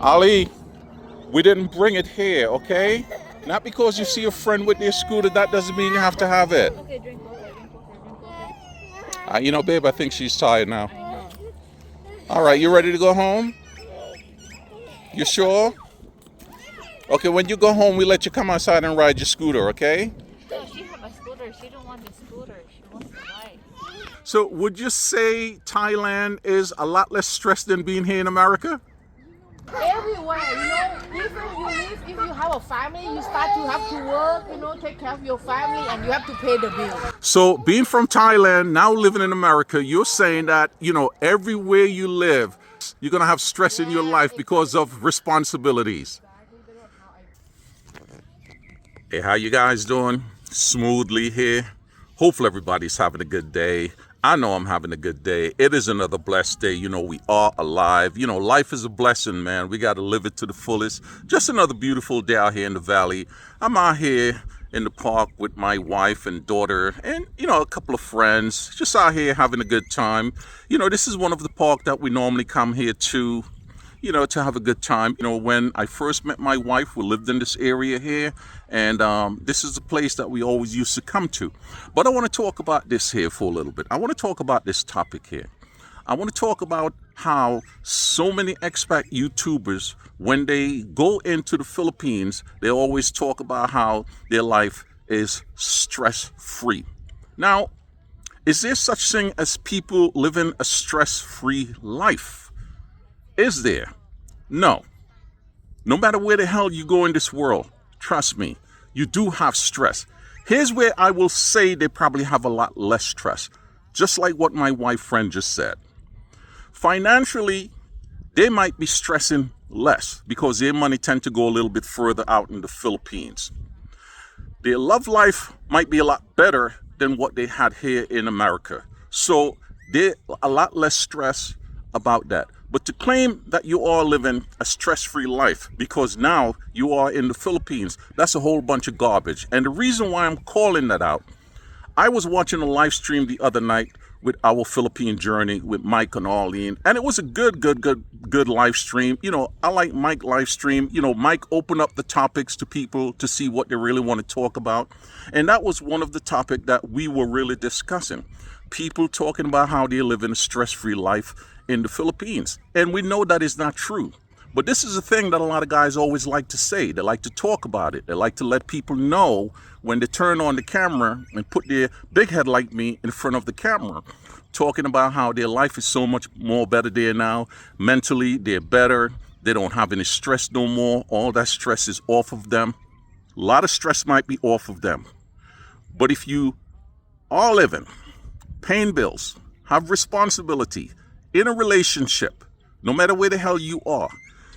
Ali, we didn't bring it here, okay? Not because you see a friend with their scooter, that doesn't mean you have to have it. Okay, drink water, drink water, drink water. You know, babe, I think she's tired now. I know. All right, you ready to go home? You sure? Okay, when you go home, we let you come outside and ride your scooter, okay? No, she have a scooter. She don't want the scooter. She wants to ride. So would you say Thailand is a lot less stressed than being here in America? Everywhere, even you live, if you have a family, you start to have to work, take care of your family, and you have to pay the bill. So being from Thailand, now living in America, you're saying that, everywhere you live, you're going to have stress in your life because of responsibilities. Hey, how you guys doing? Smoothly here. Hopefully everybody's having a good day. I know I'm having a good day. It is another blessed day. We are alive. Life is a blessing, man. We got to live it to the fullest. Just another beautiful day out here in the valley. I'm out here in the park with my wife and daughter and, a couple of friends. Just out here having a good time. This is one of the parks that we normally come here to have a good time. When I first met my wife, we lived in this area here, and this is a place that we always used to come to. But I want to talk about this here for a little bit. I want to talk about this topic here. I want to talk about how so many expat YouTubers, when they go into the Philippines, they always talk about how their life is stress-free. Now, is there such thing as people living a stress-free life? Is there? No. No matter where the hell you go in this world, trust me, you do have stress. Here's where I will say they probably have a lot less stress, just like what my wife friend just said. Financially, they might be stressing less because their money tend to go a little bit further out in the Philippines. Their love life might be a lot better than what they had here in America. So they're a lot less stress about that. But to claim that you are living a stress-free life because now you are in the Philippines, that's a whole bunch of garbage. And the reason why I'm calling that out, I was watching a live stream the other night with our Philippine journey with Mike and Arlene, and it was a good live stream. I like Mike live stream. Mike opened up the topics to people to see what they really want to talk about. And that was one of the topics that we were really discussing. People talking about how they're living a stress-free life in the Philippines. And we know that is not true. But this is a thing that a lot of guys always like to say. They like to talk about it. They like to let people know when they turn on the camera and put their big head like me in front of the camera, talking about how their life is so much more better there now. Mentally, they're better. They don't have any stress no more. All that stress is off of them. A lot of stress might be off of them. But if you are living, paying bills, have responsibility, in a relationship, no matter where the hell you are,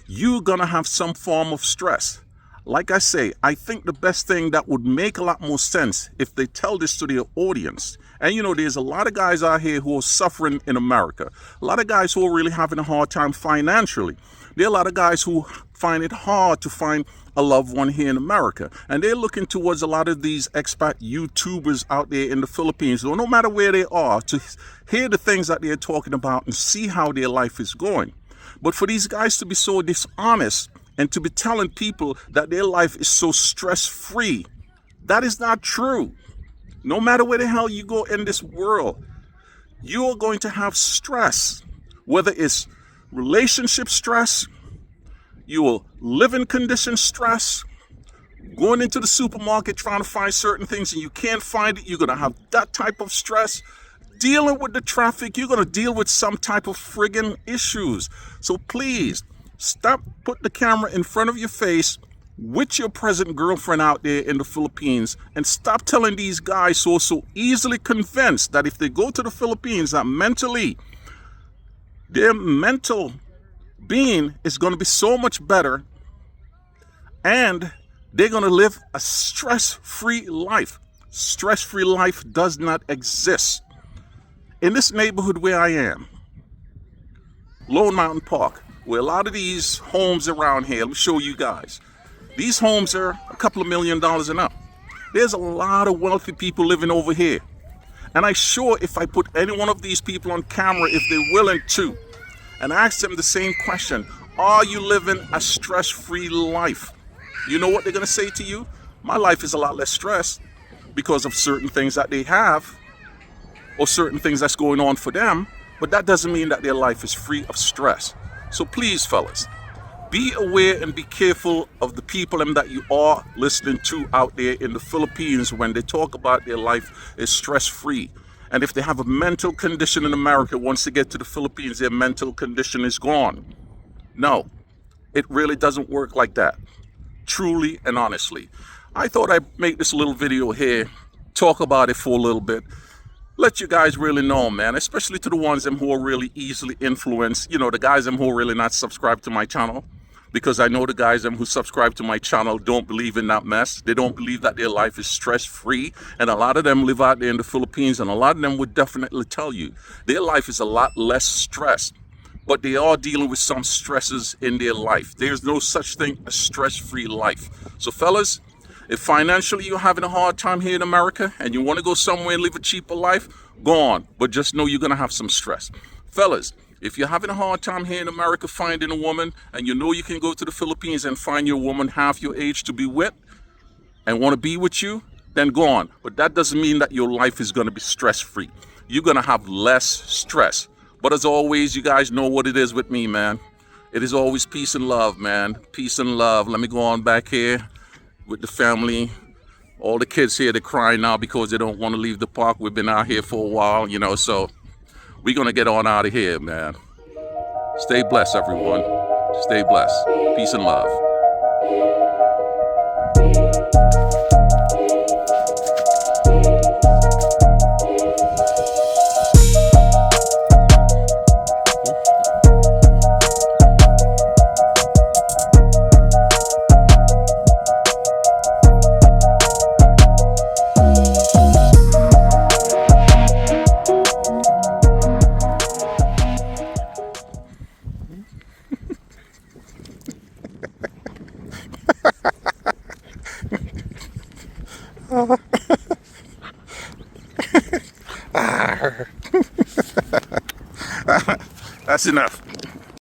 you're gonna have some form of stress. Like I say, I think the best thing that would make a lot more sense if they tell this to their audience. And there's a lot of guys out here who are suffering in America. A lot of guys who are really having a hard time financially. There are a lot of guys who find it hard to find a loved one here in America. And they're looking towards a lot of these expat YouTubers out there in the Philippines, so no matter where they are, to hear the things that they're talking about and see how their life is going. But for these guys to be so dishonest and to be telling people that their life is so stress-free, that is not true. No matter where the hell you go in this world, you are going to have stress, whether it's relationship stress, your living condition stress, going into the supermarket trying to find certain things and you can't find it, you're going to have that type of stress. Dealing with the traffic, you're going to deal with some type of friggin' issues. So please, stop putting the camera in front of your face with your present girlfriend out there in the Philippines and stop telling these guys who are so easily convinced that if they go to the Philippines, that mentally, their mental being is going to be so much better and they're going to live a stress-free life. Stress-free life does not exist. In this neighborhood where I am, Lone Mountain Park, where a lot of these homes around here, let me show you guys. These homes are a couple of $1 million and up. There's a lot of wealthy people living over here. And I'm sure if I put any one of these people on camera, if they're willing to, and ask them the same question, Are you living a stress-free life? You know what they're going to say to you? My life is a lot less stressed because of certain things that they have or certain things that's going on for them, but that doesn't mean that their life is free of stress. So please, fellas, be aware and be careful of the people that you are listening to out there in the Philippines when they talk about their life is stress-free. And if they have a mental condition in America, once they get to the Philippines, their mental condition is gone. No, it really doesn't work like that. Truly and honestly. I thought I'd make this little video here, talk about it for a little bit, let you guys really know, man, especially to the ones who are really easily influenced, you know, the guys who are really not subscribed to my channel, because I know the guys who subscribe to my channel don't believe in that mess. They don't believe that their life is stress-free, and a lot of them live out there in the Philippines, and a lot of them would definitely tell you their life is a lot less stressed, but they are dealing with some stresses in their life. There's no such thing as stress-free life. So fellas, if financially you're having a hard time here in America and you want to go somewhere and live a cheaper life, go on. But just know you're going to have some stress. Fellas, if you're having a hard time here in America finding a woman and you know you can go to the Philippines and find your woman half your age to be with and want to be with you, then go on. But that doesn't mean that your life is going to be stress-free. You're going to have less stress. But as always, you guys know what it is with me, man. It is always peace and love, man. Peace and love. Let me go on back here with the family. All the kids here, they're crying now because they don't want to leave the park. We've been out here for a while, you know, so we're going to get on out of here, man. Stay blessed, everyone. Stay blessed. Peace and love. That's enough.